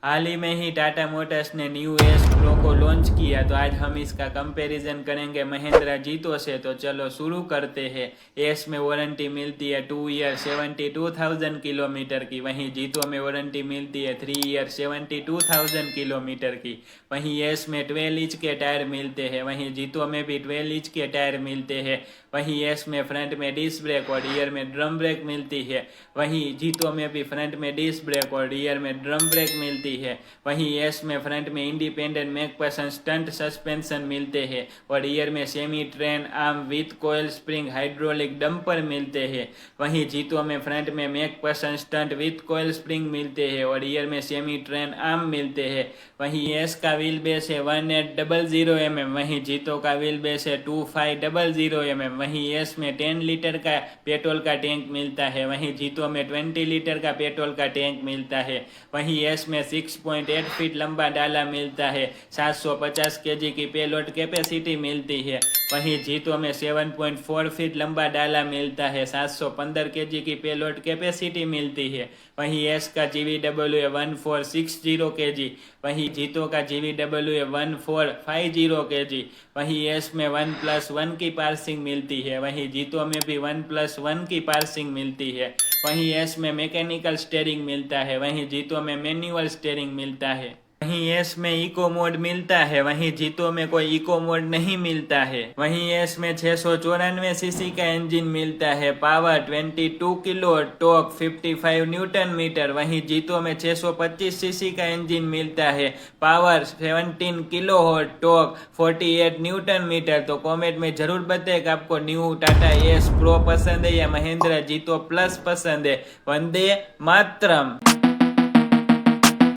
हाल ही में ही टाटा मोटर्स ने new S pro को लॉन्च किया, तो आज हम इसका कंपैरिजन करेंगे महिंद्रा जीतो से। तो चलो शुरू करते हैं। एस में वारंटी मिलती है 2 ईयर 72,000 किलोमीटर की, वहीं जीतो में वारंटी मिलती है 3 ईयर 72,000 किलोमीटर की। वहीं एस में 12 इंच के टायर मिलते हैं, वहीं जीतो में भी 12 इंच के टायर मिलते हैं। वहीं एस में फ्रंट में डिस्क ब्रेक और रियर में ड्रम ब्रेक मिलती है। वहीं जीतो में भी फ्रंट में डिस्क ब्रेक और रियर में ड्रम ब्रेक मिलती है। वहीं एस में फ्रंट में इंडिपेंडेंट मैकफर्सन स्टंट सस्पेंशन मिलते हैं और रियर में semi train arm with coil spring hydraulic damper मिलते हैं। वहीं जीतो में फ्रंट में McPherson strut with coil spring मिलते हैं और रियर में सेमी ट्रेन आर्म मिलते हैं। वहीं एस का व्हील बेस है 1800 mm, वहीं जीतो का व्हील बेस है 2500 mm। वहीं एस में 10 लीटर का पेट्रोल का टैंक मिलता है, वहीं जीतो में 20 लीटर का पेट्रोल का टैंक मिलता है। वहीं एस में 6.8 फीट लंबा डाला मिलता है, 750 kg की पेलोड कैपेसिटी मिलती है। वहीं जीतो में 7.4 फीट लंबा डाला मिलता है, 715 kg की पेलोड कैपेसिटी मिलती है। वहीं एस का GVW है 1460 kg, वहीं जीतो का GVW है 1450 kg। वहीं एस में 1+1 की पार्सिंग मिलती है, वहीं जीतो में भी 1+1 की पार्सिंग मिलती है। वहीं एस में मैकेनिकल स्टीयरिंग मिलता है, वहीं जीतो में मैनुअल स्टीयरिंग मिलता है। वहीं एस में इको मोड मिलता है, वहीं जीतो में कोई इको मोड नहीं मिलता है। वहीं एस में 694 सीसी का इंजन मिलता है, power 22 kilo, torque 55 Newton metre. वहीं जीतो में 625 सीसी का इंजन मिलता है, power 17 kilo, torque 48 Newton metre. तो कमेंट में जरूर बताएं कि आपको न्यू टाटा एस प्रो पसंद है या महिंद्रा जीतो प्लस पसंद है। वंदे मातरम।